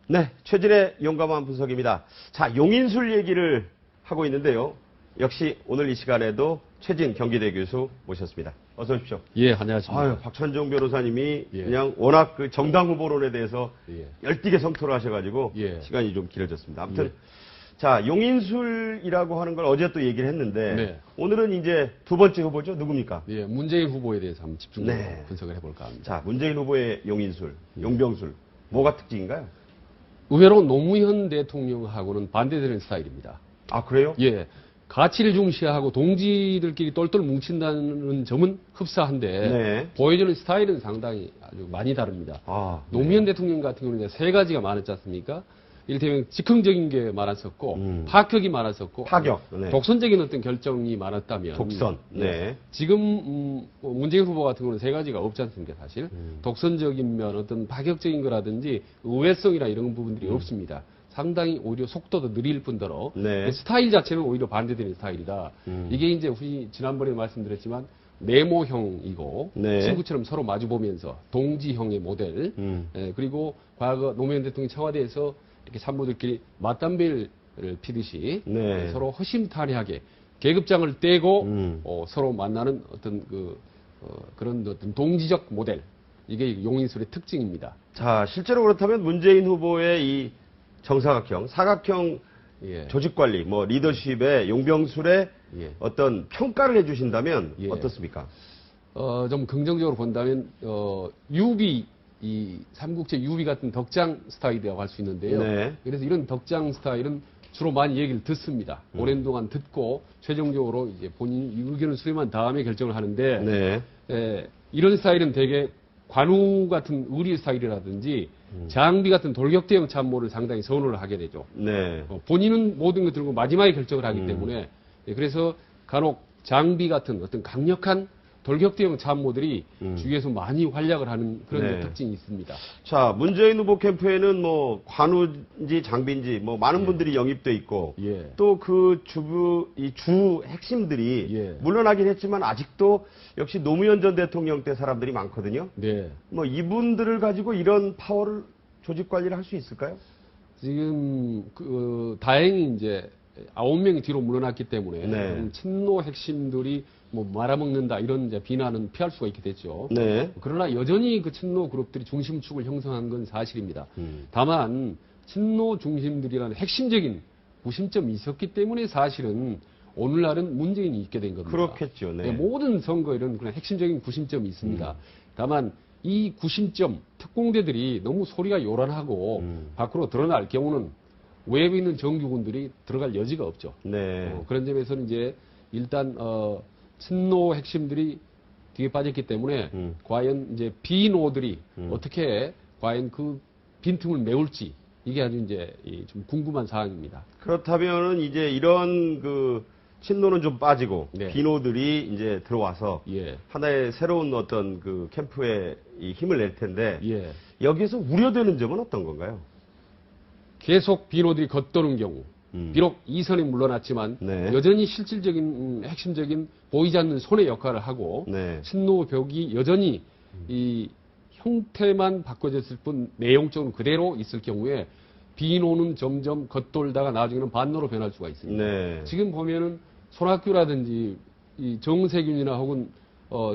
네, 최진의 용감한 분석입니다. 자, 용인술 얘기를 하고 있는데요. 역시 오늘 이 시간에도 최진 경기대 교수 모셨습니다. 어서 오십시오. 예, 안녕하십니까. 아유, 박찬종 변호사님이 예. 그냥 워낙 그 정당 후보론에 대해서 예. 열띠게 성토를 하셔가지고 예. 시간이 좀 길어졌습니다. 아무튼 예. 자, 용인술이라고 하는 걸 어제 또 얘기를 했는데 네. 오늘은 이제 두 번째 후보죠. 누굽니까? 예, 문재인 후보에 대해서 한번 집중적으로 네. 분석을 해볼까 합니다. 자, 문재인 후보의 용인술, 용병술 뭐가 특징인가요? 의외로 노무현 대통령하고는 반대되는 스타일입니다. 아, 그래요? 예, 가치를 중시하고 동지들끼리 똘똘 뭉친다는 점은 흡사한데 네. 보여주는 스타일은 상당히 아주 많이 다릅니다. 아, 노무현 대통령 같은 경우는 이제 세 가지가 많았지 않습니까? 이를테면 즉흥적인 게 많았었고 파격이 많았었고 파격, 네. 독선적인 어떤 결정이 많았다면 독선, 네. 지금 문재인 후보 같은 경우는 세 가지가 없지 않습니까, 사실. 독선적인 면, 어떤 파격적인 거라든지 의외성이나 이런 부분들이 없습니다. 상당히 오히려 속도도 느릴 뿐더러 네. 스타일 자체는 오히려 반대되는 스타일이다. 이게 이제 우리 지난번에 말씀드렸지만 네모형이고 네. 친구처럼 서로 마주보면서 동지형의 모델 그리고 과거 노무현 대통령 청와대에서 이렇게 산모들끼리 맞담배를 피듯이 네. 서로 허심탄회하게 계급장을 떼고 서로 만나는 어떤 그런 어떤 동지적 모델 이게 용인술의 특징입니다. 자, 실제로 그렇다면 문재인 후보의 이 정사각형, 사각형 예. 조직관리, 뭐 리더십의 용병술의 예. 어떤 평가를 해주신다면 예. 어떻습니까? 좀 긍정적으로 본다면 유비 이 삼국지 유비 같은 덕장 스타일이라고 할 수 있는데요. 네. 그래서 이런 덕장 스타일은 주로 많이 얘기를 듣습니다. 오랜 동안 듣고 최종적으로 이제 본인 의견을 수렴한 다음에 결정을 하는데 네. 이런 스타일은 되게 관우 같은 의리 스타일이라든지 장비 같은 돌격대형 참모를 상당히 선호를 하게 되죠. 네. 본인은 모든 걸 들고 마지막에 결정을 하기 때문에 그래서 간혹 장비 같은 어떤 강력한 돌격대형 참모들이 주위에서 많이 활약을 하는 그런 네. 특징이 있습니다. 자, 문재인 후보 캠프에는 뭐 관우인지 장비인지 뭐 많은 분들이 영입돼 있고 예. 또 그 주 핵심들이 예. 물러나긴 했지만 아직도 역시 노무현 전 대통령 때 사람들이 많거든요. 네. 뭐 이분들을 가지고 이런 파워를 조직 관리를 할 수 있을까요? 지금 다행히 이제 9명이 뒤로 물러났기 때문에 네. 친노 핵심들이 뭐 말아먹는다 이런 이제 비난은 피할 수가 있게 됐죠. 네. 그러나 여전히 그 친노 그룹들이 중심축을 형성한 건 사실입니다. 다만 친노 중심들이라는 핵심적인 구심점이 있었기 때문에 사실은 오늘날은 문재인이 있게 된 겁니다. 그렇겠죠. 네. 모든 선거에는 그런 핵심적인 구심점이 있습니다. 다만 이 구심점 특공대들이 너무 소리가 요란하고 밖으로 드러날 경우는 외부에 있는 정규군들이 들어갈 여지가 없죠. 네. 그런 점에서는 이제 일단 친노 핵심들이 뒤에 빠졌기 때문에 과연 이제 비노들이 어떻게 과연 그 빈틈을 메울지 이게 아주 이제 좀 궁금한 사항입니다. 그렇다면은 이제 이런 그 친노는 좀 빠지고 네. 비노들이 이제 들어와서 예. 하나의 새로운 어떤 그 캠프에 이 힘을 낼 텐데 예. 여기서 우려되는 점은 어떤 건가요? 계속 비노들이 겉도는 경우 비록 이선에 물러났지만 네. 여전히 실질적인 핵심적인 보이지 않는 손의 역할을 하고 네. 친노 벽이 여전히 이 형태만 바꿔졌을 뿐 내용적으로 그대로 있을 경우에 비노는 점점 겉돌다가 나중에는 반노로 변할 수가 있습니다. 네. 지금 보면은 손학규라든지 이 정세균이나 혹은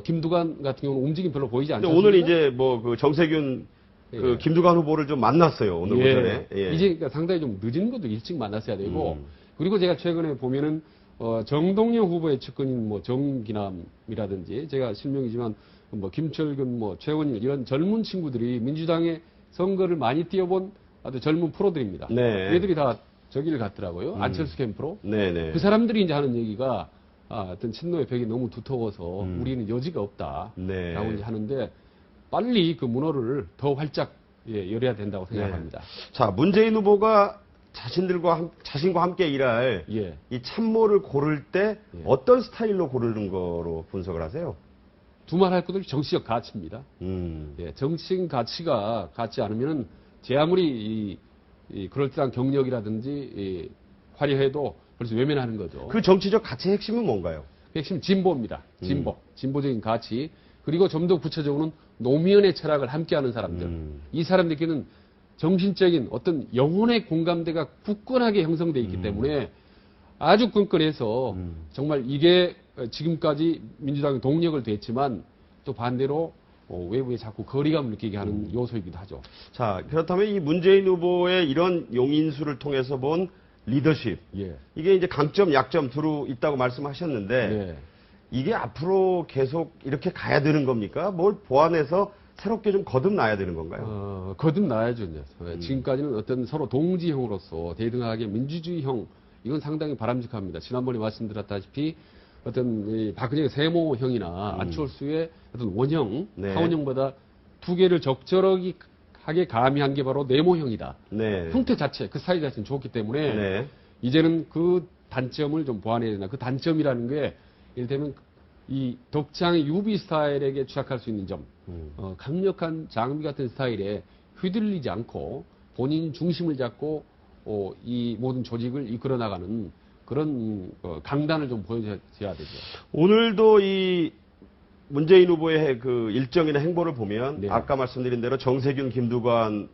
김두관 같은 경우는 움직임 별로 보이지 않죠. 근데 오늘 이제 뭐 그 정세균 그 예. 김두관 후보를 좀 만났어요. 오늘 오전에. 예. 이제 그러니까 상당히 좀 늦은 것도 일찍 만났어야 되고 그리고 제가 최근에 보면은 정동영 후보의 측근인 뭐 정기남이라든지 제가 실명이지만 뭐 김철근 뭐 최원일 이런 젊은 친구들이 민주당의 선거를 많이 뛰어본 아주 젊은 프로들입니다. 네. 얘들이 다 저기를 갔더라고요. 안철수 캠프로. 네네. 그 사람들이 이제 하는 얘기가 어떤 친노의 벽이 너무 두터워서 우리는 여지가 없다. 네. 라고 이제 하는데 빨리 그 문호를 더 활짝 열어야 된다고 생각합니다. 자, 문재인 후보가 자신과 함께 일할 예. 이 참모를 고를 때 어떤 스타일로 고르는 거로 분석을 하세요? 두말할 것도 없이 정치적 가치입니다. 예, 정치적인 가치가 같지 않으면은 제 아무리 이 그럴듯한 경력이라든지 화려해도 벌써 외면하는 거죠. 그 정치적 가치의 핵심은 뭔가요? 핵심 진보입니다. 진보적인 가치. 그리고 좀 더 구체적으로는 노무현의 철학을 함께하는 사람들. 이 사람들끼리는 정신적인 어떤 영혼의 공감대가 굳건하게 형성되어 있기 때문에 아주 끈끈해서 정말 이게 지금까지 민주당이 동력을 됐지만 또 반대로 외부에 자꾸 거리감을 느끼게 하는 요소이기도 하죠. 자, 그렇다면 이 문재인 후보의 이런 용인수를 통해서 본 리더십. 예. 이게 이제 강점, 약점 두루 있다고 말씀하셨는데 네. 이게 앞으로 계속 이렇게 가야 되는 겁니까? 뭘 보완해서 새롭게 좀 거듭나야 되는 건가요? 거듭나야죠. 이제. 지금까지는 어떤 서로 동지형으로서 대등하게 민주주의형 이건 상당히 바람직합니다. 지난번에 말씀드렸다시피 어떤 이 박근혜 세모형이나 안철수의 어떤 원형, 네. 하원형보다 두 개를 적절하게 가미한 게 바로 네모형이다. 네. 형태 자체, 그 사이 자체는 좋기 때문에 네. 이제는 그 단점을 좀 보완해야 된다. 그 단점이라는 게 이를테면 이 덕창의 유비 스타일에게 취약할 수 있는 점, 강력한 장비 같은 스타일에 휘둘리지 않고 본인 중심을 잡고 이 모든 조직을 이끌어 나가는 그런 강단을 좀 보여줘야 되죠. 오늘도 이 문재인 후보의 그 일정이나 행보를 보면 네. 아까 말씀드린 대로 정세균, 김두관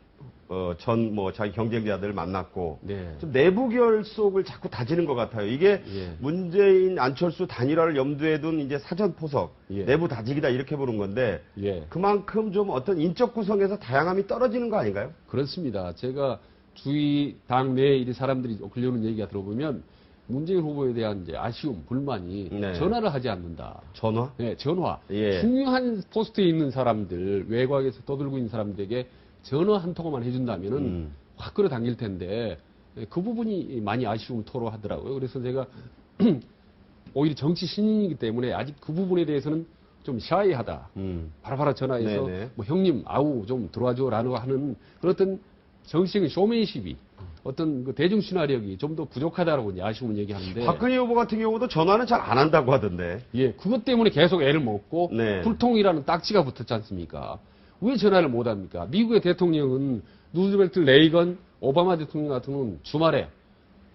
전 자기 경쟁자들 만났고 네. 좀 내부 결속을 자꾸 다지는 것 같아요. 이게 예. 문재인 안철수 단일화를 염두에 둔 이제 사전 포석, 예. 내부 다지기다 이렇게 보는 건데 예. 그만큼 좀 어떤 인적 구성에서 다양함이 떨어지는 거 아닌가요? 그렇습니다. 제가 주위 당 내에 이 사람들이 들려오는 얘기가 들어보면 문재인 후보에 대한 이제 아쉬움, 불만이 네. 전화를 하지 않는다. 전화? 네, 전화. 예. 중요한 포스트에 있는 사람들, 외곽에서 떠들고 있는 사람들에게 전화 한 통화만 해준다면은 확 끌어당길 텐데 그 부분이 많이 아쉬움을 토로하더라고요. 그래서 제가 오히려 정치 신인이기 때문에 아직 그 부분에 대해서는 좀 샤이하다. 바로바로 전화해서 네네. 뭐 형님 아우 좀 들어와줘라는 하는 그런 어떤 정치적인 쇼맨십이 어떤 그 대중 친화력이 좀 더 부족하다라고 이제 아쉬움을 얘기하는데 박근혜 후보 같은 경우도 전화는 잘 안 한다고 하던데. 예, 그것 때문에 계속 애를 먹고 네. 불통이라는 딱지가 붙었지 않습니까? 왜 전화를 못 합니까? 미국의 대통령은 루즈벨트, 레이건, 오바마 대통령 같은 경우는 주말에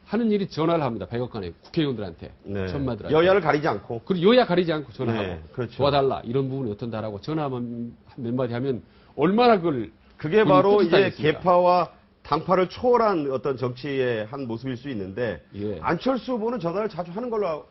하는 일이 전화를 합니다. 백악관에 국회의원들한테, 네. 천마들한테. 여야를 가리지 않고. 그리고 여야 가리지 않고 전화하고 네, 그렇죠. 도와달라 이런 부분이 어떤다라고 전화만 몇 마디 하면 얼마나 그걸 그게 바로 이제 뿌듯하겠습니까? 계파와 당파를 초월한 어떤 정치의 한 모습일 수 있는데 예. 안철수 후보는 전화를 자주 하는 걸로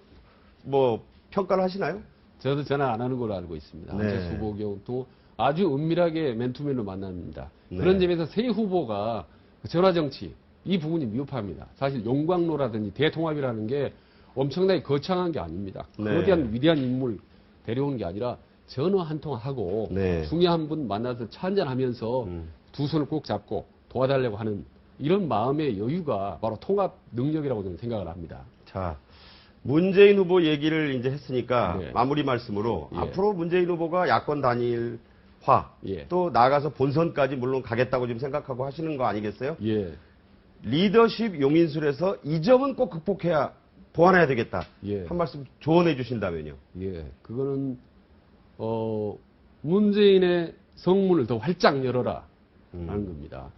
뭐 평가를 하시나요? 저도 전화 안 하는 걸로 알고 있습니다. 네. 안철수 후보 경우도 아주 은밀하게 맨투맨으로 만납니다. 네. 그런 점에서 새 후보가 전화 정치 이 부분이 미흡합니다. 사실 용광로라든지 대통합이라는 게 엄청나게 거창한 게 아닙니다. 네. 거대한 위대한 인물 데려오는 게 아니라 전화 한 통 하고 네. 중요한 분 만나서 차 한잔 하면서 두 손을 꼭 잡고 도와달라고 하는 이런 마음의 여유가 바로 통합 능력이라고 저는 생각을 합니다. 자, 문재인 후보 얘기를 이제 했으니까 네. 마무리 말씀으로 예. 앞으로 문재인 후보가 야권 단일화 예. 또 나아가서 본선까지 물론 가겠다고 지금 생각하고 하시는 거 아니겠어요? 예. 리더십 용인술에서 이 점은 꼭 극복해야 보완해야 되겠다. 예. 한 말씀 조언해 주신다면요. 예, 그거는 문재인의 성문을 더 활짝 열어라 하는 겁니다.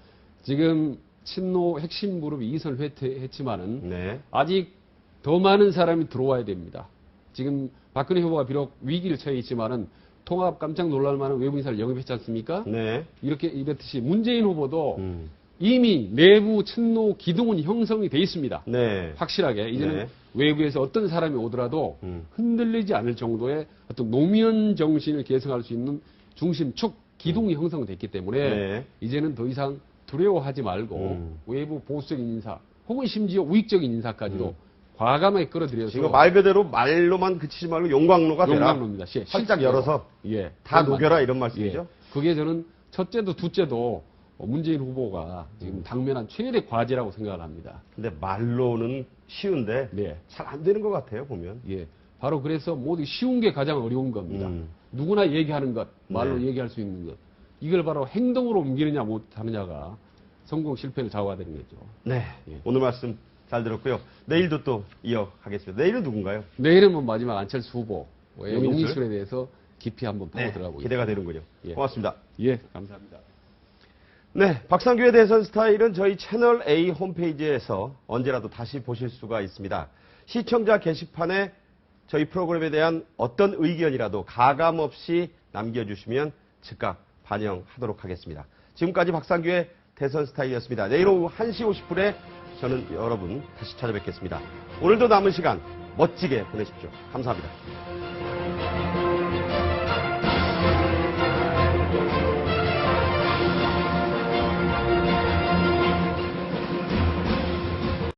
지금 친노 핵심 그룹이 이선을 회퇴했지만은 네. 아직 더 많은 사람이 들어와야 됩니다. 지금 박근혜 후보가 비록 위기를 처해 있지만은 통합 깜짝 놀랄 만한 외부 인사를 영입했지 않습니까? 네. 이렇게 이랬듯이 문재인 후보도 이미 내부 친노 기둥은 형성이 돼 있습니다. 네. 확실하게 이제는 네. 외부에서 어떤 사람이 오더라도 흔들리지 않을 정도의 어떤 노무현 정신을 계승할 수 있는 중심축 기둥이 형성됐기 때문에 네. 이제는 더 이상 두려워하지 말고 외부 보수적인 인사 혹은 심지어 우익적인 인사까지도 과감하게 끌어들여서 지금 말 그대로 말로만 그치지 말고 용광로가 되라. 용광로입니다. 활짝 열어서 예, 다 그런 녹여라 말씀. 이런 말씀이죠. 예, 그게 저는 첫째도 둘째도 문재인 후보가 지금 당면한 최대 과제라고 생각을 합니다. 근데 말로는 쉬운데 네. 잘 안 되는 것 같아요, 보면. 예. 바로 그래서 모두 쉬운 게 가장 어려운 겁니다. 누구나 얘기하는 것, 말로 네. 얘기할 수 있는 것. 이걸 바로 행동으로 옮기느냐 못하느냐가 성공 실패를 좌우하는 거죠. 네. 예. 오늘 말씀 잘 들었고요. 내일도 또 이어가겠습니다. 내일은 누군가요? 내일은 뭐 마지막 안철수 후보 용인술? 용인술에 대해서 깊이 한번 보고 들어가 보겠습니다. 기대가 되는군요. 예. 고맙습니다. 예, 감사합니다. 네, 박상규의 대선 스타일은 저희 채널 A 홈페이지에서 언제라도 다시 보실 수가 있습니다. 시청자 게시판에 저희 프로그램에 대한 어떤 의견이라도 가감 없이 남겨주시면 즉각 반영하도록 하겠습니다. 지금까지 박상규의 대선 스타일이었습니다. 내일 오후 1시 50분에 저는 여러분 다시 찾아뵙겠습니다. 오늘도 남은 시간 멋지게 보내십시오. 감사합니다.